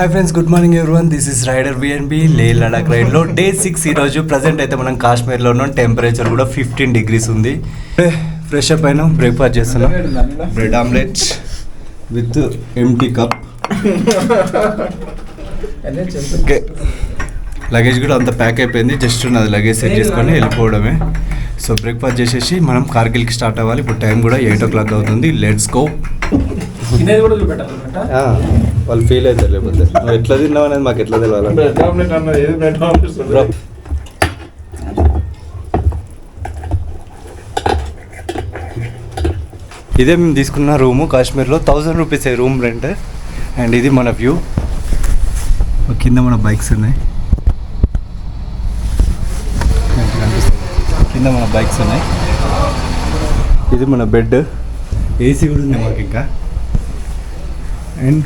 Hi friends, good morning everyone. This is rider BNB Leh Ladakh రైడ్లో day 6. ఈరోజు present అయితే మనం కాశ్మీర్లో ఉన్నాం. టెంపరేచర్ కూడా 15 degrees ఉంది. ఫ్రెష్ అప్ అయినా బ్రేక్ఫాస్ట్ చేస్తున్నాం. Bread omelette with empty cup. Okay, luggage కూడా అంత ప్యాక్ అయిపోయింది. జస్ట్ ఉన్నది లగేజ్ సెట్ చేసుకొని వెళ్ళిపోవడమే. సో బ్రేక్ఫాస్ట్ చేసేసి మనం కార్గిల్కి స్టార్ట్ అవ్వాలి. ఇప్పుడు టైం కూడా 8 o'clock అవుతుంది. Let's go. వాళ్ళు ఫీల్ అవుతారు, లేకపోతే నువ్వు ఎట్లా తిన్నావు అనేది మాకు ఎట్లా తెలియాలి. ఇదే మేము తీసుకున్న రూము కాశ్మీర్లో. 1000 rupees రూమ్ రెంట్. అండ్ ఇది మన వ్యూ. కింద మన బైక్స్ ఉన్నాయి. కింద మన బైక్స్ ఉన్నాయి. ఇది మన బెడ్. ఏసీ కూడా ఉంది మాకు ఇంకా. అండ్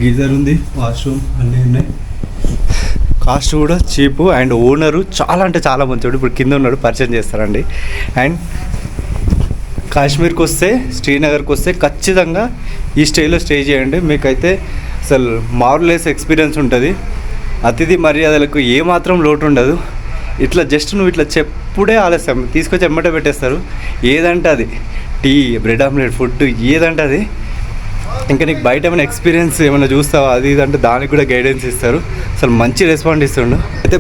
గీజర్ ఉంది, వాష్రూమ్ అన్నీ ఉన్నాయి. కాస్ట్ కూడా చీపు. అండ్ ఓనరు చాలా అంటే చాలా మంచివాడు. ఇప్పుడు కింద ఉన్నాడు, పరిచయం చేస్తారండి. అండ్ కాశ్మీర్కి వస్తే, శ్రీనగర్కి వస్తే ఖచ్చితంగా ఈ స్టేలో స్టే చేయండి. మీకైతే అసలు మార్వెలస్ ఎక్స్పీరియన్స్ ఉంటుంది. అతిథి మర్యాదలకు ఏమాత్రం లోటు ఉండదు. ఇట్లా జస్ట్ నువ్వు ఇట్లా చెప్పుడే ఆలస్యం తీసుకొచ్చి ఎమ్మటే పెట్టేస్తారు. ఏదంటే అది టీ, బ్రెడ్ ఆమ్లెట్, ఫుడ్ ఏదంటే అది. ఇంకా నీకు బయట ఏమైనా ఎక్స్పీరియన్స్ ఏమైనా చూస్తావా అది ఇదంటే దానికి కూడా గైడెన్స్ ఇస్తారు. అసలు మంచి రెస్పాండ్ ఇస్తుండు. అయితే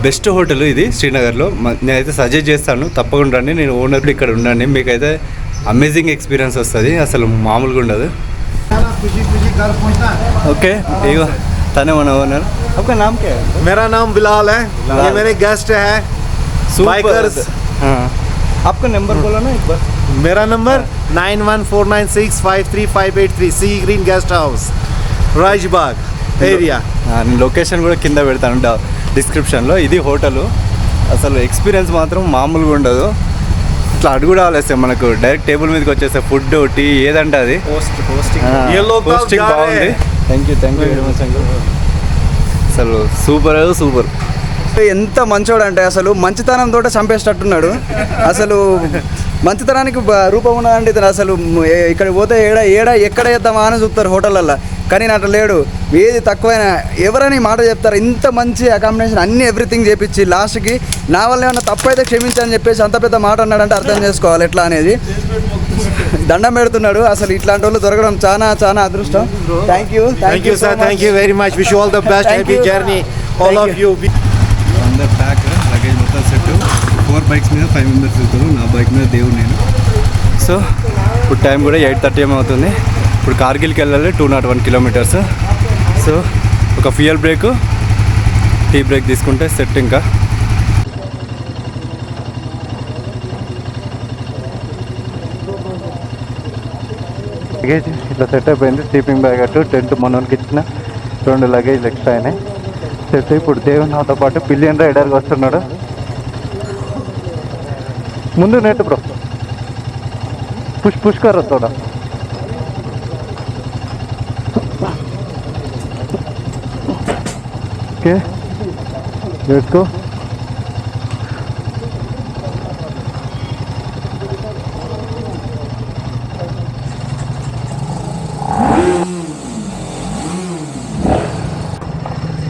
బెస్ట్ హోటల్ ఇది శ్రీనగర్లో. నేనైతే సజెస్ట్ చేస్తాను, తప్పకుండా రండి. నేను ఓనర్ ఇక్కడ ఉండండి, మీకైతే అమేజింగ్ ఎక్స్పీరియన్స్ వస్తుంది. అసలు మామూలుగా ఉండదు. ఓకే, ఇగో तने मन ओनर. आपका नाम क्या है? मेरा नाम बिलाल है. ये मेरे गेस्ट है बाइकर्स. हाँ, आपका नंबर बोला ना एक बार. मेरा number 9149653583 sea green guest house, Rajbagh area. నేను లొకేషన్ కూడా కింద పెడతాను డిస్క్రిప్షన్లో. ఇది హోటలు. అసలు ఎక్స్పీరియన్స్ మాత్రం మామూలుగా ఉండదు. ఇట్లా అడుగు కూడా ఆలస్యం, మనకు డైరెక్ట్ టేబుల్ మీదకి వచ్చేస్తే ఫుడ్, టీ ఏదంటే అది. పోస్టింగ్ బాగుంది. Thank you very much uncle. అసలు సూపర్. ఎంత మంచోడు అంటే అసలు మంచితనంతో చంపేసేటట్టున్నాడు. అసలు మంచితనానికి రూపం ఉన్నదండి ఇతను. అసలు ఇక్కడ పోతే ఎక్కడ వేద్దామా అని చూస్తారు హోటళ్ళల్లో, కానీ అట్లా లేడు. ఏది తక్కువైనా ఎవరని మాట చెప్తారు. ఇంత మంచి అకామిడేషన్ అన్ని ఎవ్రీథింగ్ చేపించి లాస్ట్కి నా వల్ల ఏమన్నా తప్పు అయితే క్షమించని చెప్పేసి అంత పెద్ద మాట అన్నాడంటే అర్థం చేసుకోవాలి ఎట్లా అనేది. దండం పెడుతున్నాడు. అసలు ఇట్లాంటి వాళ్ళు దొరకడం చాలా అదృష్టం. Thank you sir. Thank you very much. Wish all the best. Happy journey all of you. అందరు ప్యాక్, లగేజ్ మొత్తం సెట్. 4 bikes మీద 5 members వెళ్తారు. నా బైక్ మీద దేవుడు నేను. సో ఇప్పుడు టైం కూడా 8:30 ఏమవుతుంది. ఇప్పుడు కార్గిల్కి వెళ్ళాలి 201 kilometers. సో ఒక ఫ్యూయల్ బ్రేక్, టీ బ్రేక్ తీసుకుంటే సెట్. ఇంకా లగేజ్ ఇట్లా సెట్ అయిపోయింది. స్లీపింగ్ బ్యాగ్ అటు టెంట్ మనోనికి ఇచ్చిన 2 లగేజ్ ఎక్స్ట్రా అయినాయి. సెట్. ఇప్పుడు దేవుడు నాతో పాటు పిలియన్ రైడర్గా వస్తున్నాడు. ముందు నెట్ బ్రో, పుష్ కర్ర తోడా. Okay, let's go.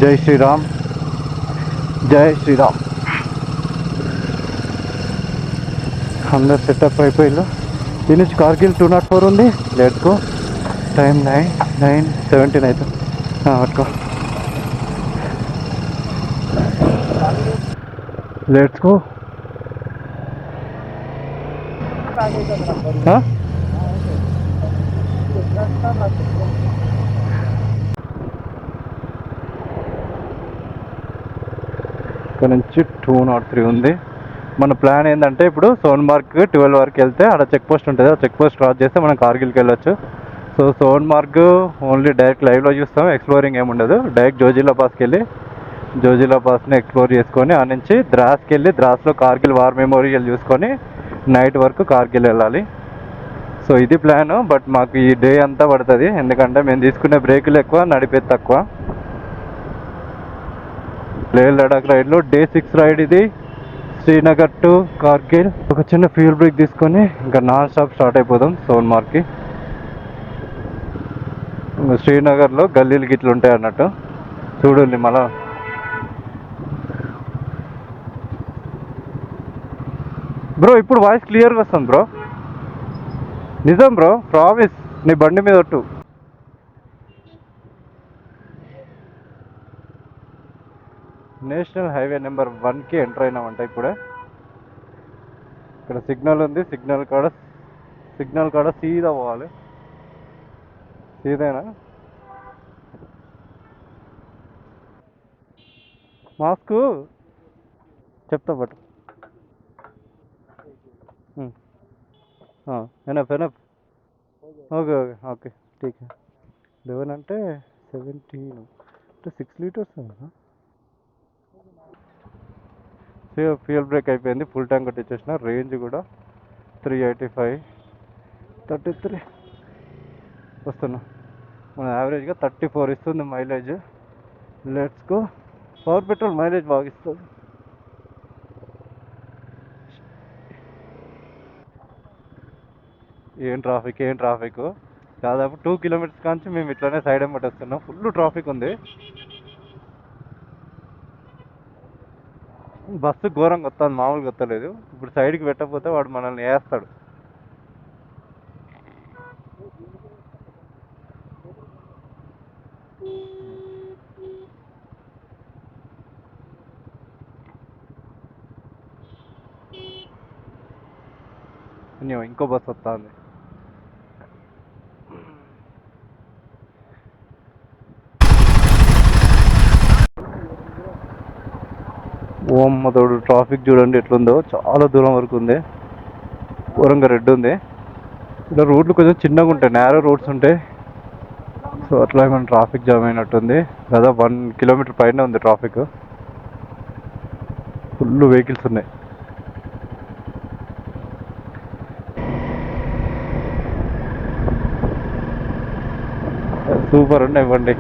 జై శ్రీరామ్. అందరు సెటప్ అయిపోయిల్లు. దీని నుంచి కార్గిల్ 204 ఉంది. Let's go. టైం 9:17 అవుతుంది. పట్టుకో. Let's go. ఇక్కడ నుంచి 203 ఉంది. మన ప్లాన్ ఏంటంటే ఇప్పుడు సోన్మార్గ్ 12 వరకు వెళ్తే అక్కడ చెక్ పోస్ట్ ఉంటుంది. ఆ చెక్ పోస్ట్ క్రాస్ చేస్తే మనం కార్గిల్కి వెళ్ళొచ్చు. సో సోన్మార్గ్ ఓన్లీ డైరెక్ట్ లైవ్లో చూస్తాం. ఎక్స్ప్లోరింగ్ ఏముండదు. డైరెక్ట్ జోజిలా పాస్కి వెళ్ళి జోజిలా పాస్ని ఎక్స్ప్లోర్ చేసుకొని ఆ నుంచి ద్రాస్కి వెళ్ళి ద్రాస్లో కార్గిల్ వార్ మెమోరియల్ చూసుకొని నైట్ వరకు కార్గిల్ వెళ్ళాలి. సో ఇది ప్లాను. బట్ మాకు ఈ డే అంతా పడుతుంది, ఎందుకంటే మేము తీసుకునే బ్రేకులు ఎక్కువ, నడిపేది తక్కువ. లే లడాక్ రైడ్లో డే 6 రైడ్ ఇది. శ్రీనగర్ టు కార్గిల్. ఒక చిన్న ఫ్యూల్ బ్రేక్ తీసుకొని ఇంకా నాన్ స్టాప్ స్టార్ట్ అయిపోదాం సోన్మార్గ్కి. శ్రీనగర్లో గల్లీలు గిట్లు ఉంటాయి అన్నట్టు. చూడండి మళ్ళా బ్రో ఇప్పుడు వాయిస్ క్లియర్గా వస్తుంది బ్రో. నిజం బ్రో, ప్రామిస్. నీ బండి మీద ఒట్టు. నేషనల్ హైవే నెంబర్ 1కి ఎంటర్ అయినామంట ఇప్పుడే. ఇక్కడ సిగ్నల్ ఉంది, సిగ్నల్ కాడ సీదా పోవాలి. సీదేనా? మాస్క్ చెప్తా but enough okay okay okay ఠీక్. 11 అంటే 17 అంటే 6 లీటర్స్. ఫ్యూయల్ బ్రేక్ అయిపోయింది, ఫుల్ ట్యాంక్ కొట్టించేసిన. రేంజ్ కూడా 385 33 వస్తున్నా. మన యావరేజ్గా 34 ఇస్తుంది mileage. Let's go. Power petrol mileage బాగా ఇస్తుంది. ఏం ట్రాఫిక్. దాదాపు 2 కిలోమీటర్స్ కాంచి మేము ఇట్లానే సైడ్ ఎంబటి వస్తున్నాం. ఫుల్ ట్రాఫిక్ ఉంది. బస్సు ఘోరంగా వస్తుంది, మామూలుగా వస్తలేదు. ఇప్పుడు సైడ్కి పెట్టకపోతే వాడు మనల్ని వేస్తాడు. ఇంకో బస్సు వస్తుంది. ఓమ్మతోడు ట్రాఫిక్ చూడండి ఎట్లుందో, చాలా దూరం వరకు ఉంది. ఘోరంగా రెడ్ ఉంది. ఇలా రోడ్లు కొంచెం చిన్నగా ఉంటాయి, నేరో రోడ్స్ ఉంటాయి. సో అట్లా మన ట్రాఫిక్ జామ్ అయినట్టుంది. దాదాపు 1 కిలోమీటర్ పైన ఉంది ట్రాఫిక్. ఫుల్ వెహికల్స్ ఉన్నాయి. సూపర్ ఉన్నాయి బండి.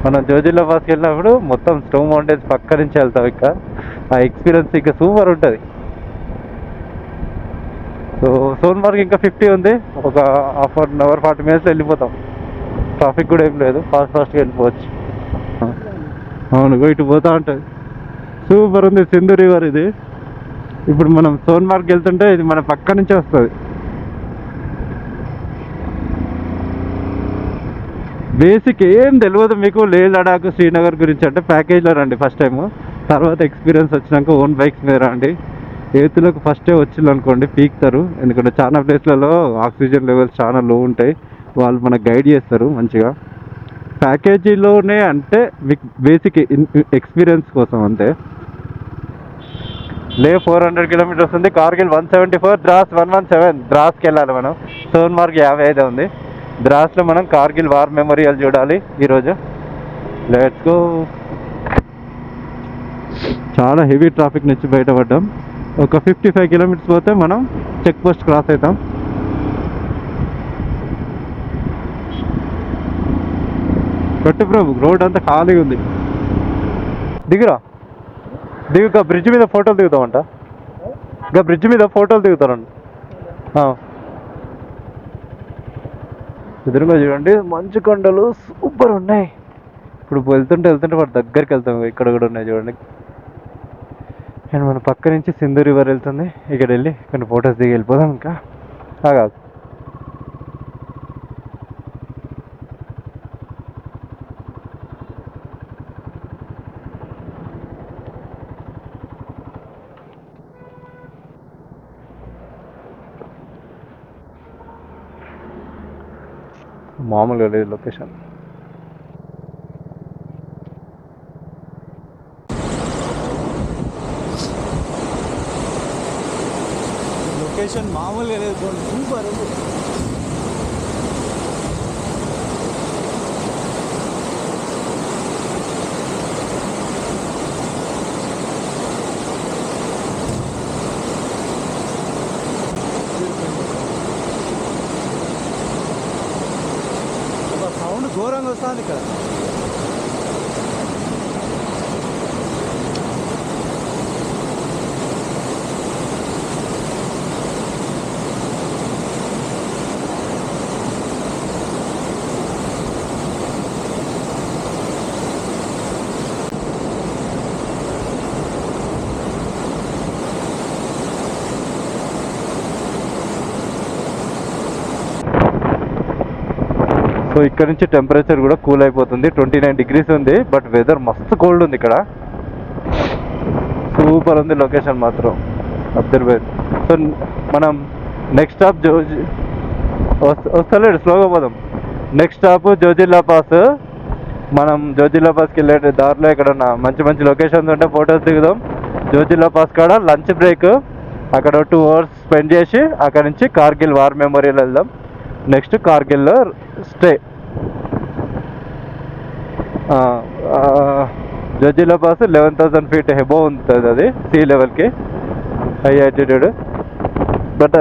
మనం జోజిల్లా పాస్కి వెళ్ళినప్పుడు మొత్తం స్నో మౌంటైన్స్ పక్క నుంచి వెళ్తాం. ఇంకా ఆ ఎక్స్పీరియన్స్ ఇంకా సూపర్ ఉంటుంది. సో సోన్మార్గ్ ఇంకా 50 ఉంది. ఒక హాఫ్ అన్ అవర్ 40 మినిట్స్లో వెళ్ళిపోతాం. ట్రాఫిక్ కూడా ఏం లేదు, ఫాస్ట్గా వెళ్ళిపోవచ్చు. అవును, ఇటు పోతా ఉంటుంది. సూపర్ ఉంది. సింధు రివర్ ఇది. ఇప్పుడు మనం సోన్మార్గ్ వెళ్తుంటే ఇది మన పక్క నుంచే వస్తుంది. బేసిక్ ఏం తెలియదు మీకు లేహ్ లడాక్ శ్రీనగర్ గురించి అంటే ప్యాకేజ్లో రండి ఫస్ట్ టైము. తర్వాత ఎక్స్పీరియన్స్ వచ్చినాక ఓన్ బైక్స్ మీద రండి. ఎయిత్లోకి ఫస్టే వచ్చింది అనుకోండి పీకుతారు. ఎందుకంటే చాలా ప్లేస్లలో ఆక్సిజన్ లెవెల్స్ చాలా లో ఉంటాయి. వాళ్ళు మనకు గైడ్ చేస్తారు మంచిగా. ప్యాకేజీలోనే అంటే మీకు బేసిక్ ఎక్స్పీరియన్స్ కోసం అంతే. లే 400 కిలోమీటర్స్ ఉంది, కార్గిల్ 174, ద్రాస్ 117. ద్రాస్కి వెళ్ళాలి మనం. సోన్మార్గ్ 55 ఉంది. ద్రాస్లో మనం కార్గిల్ వార్ మెమోరియల్ చూడాలి ఈరోజు. Let's go. చాలా హెవీ ట్రాఫిక్ నుంచి బయటపడ్డాం. ఒక 55 కిలోమీటర్స్ పోతే మనం చెక్ పోస్ట్ క్రాస్ అవుతాం. కొట్టు ప్రభు, రోడ్ అంతా ఖాళీగా ఉంది. దిగురా, దిగుక బ్రిడ్జ్ మీద ఫోటోలు దిగుతామంట. ఇంకా బ్రిడ్జ్ మీద ఫోటోలు దిగుతారండి. ఎదురుగా చూడండి మంచు కొండలు సూపర్ ఉన్నాయి. ఇప్పుడు వెళ్తుంటే వాటి దగ్గరికి వెళ్తాం. ఇక్కడ కూడా ఉన్నాయి చూడండి. అండ్ మన పక్క నుంచి సింధు రివర్ వెళ్తుంది. ఇక్కడ వెళ్ళి కొన్ని ఫొటోస్ దిగి వెళ్ళిపోదాం. ఇంకా కాదు మామూలుగా లేదు లొకేషన్. లొకేషన్ మామూలుగా లేదు, సూపర్ ఉంది. సౌండ్ ఘోరంగా వస్తుంది ఇక్కడ. సో ఇక్కడ నుంచి టెంపరేచర్ కూడా కూల్ అయిపోతుంది. 29 degrees ఉంది, బట్ వెదర్ మస్తు కోల్డ్ ఉంది ఇక్కడ. సూపర్ ఉంది లొకేషన్ మాత్రం అబ్జర్వేట్. సో మనం నెక్స్ట్ స్టాప్ వస్తలేడు, స్లోగా పోదాం. Next stop Zojila pass. మనం జోజిల్లా పాస్కి వెళ్ళే దారిలో ఇక్కడ మంచి మంచి లొకేషన్స్ ఉంటే ఫొటోస్ దిగుదాం. జోజిల్లా పాస్ కాడ లంచ్ బ్రేక్, అక్కడ 2 hours స్పెండ్ చేసి అక్కడ నుంచి కార్గిల్ వార్ మెమోరియల్ వెళ్దాం. నెక్స్ట్ కార్గిల్లో stay. Zojila pass 11,000 feet above ఉంటుంది, అది సీ లెవెల్కి, high altitude. But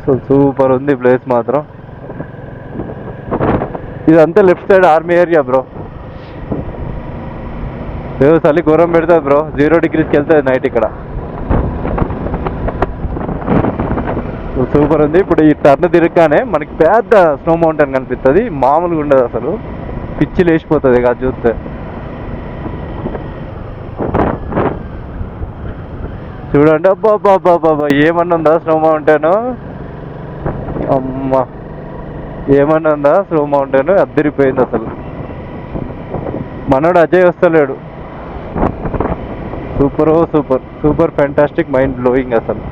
so super ఉంది ప్లేస్ మాత్రం. ఇదంతా left side army area bro. చలి ఘోరం పెడుతుంది బ్రో, 0 degreesకి వెళ్తుంది నైట్ ఇక్కడ. సూపర్ ఉంది. ఇప్పుడు ఈ టర్న్ తిరగగానే మనకి పెద్ద స్నో మౌంటైన్ కనిపిస్తుంది, మామూలుగా ఉండదు అసలు, పిచ్చి లేచిపోతుంది అది చూస్తే. చూడండి, అబ్బా అబ్బా అబ్బా అబ్బా, ఏమన్నా ఉందా స్నో మౌంటైన్, అమ్మా ఏమన్నా ఉందా స్నో మౌంటైన్, అద్దరిపోయింది అసలు. మనోడు అజయ్ వస్తలేడు. Super super super fantastic, mind blowing అసలు.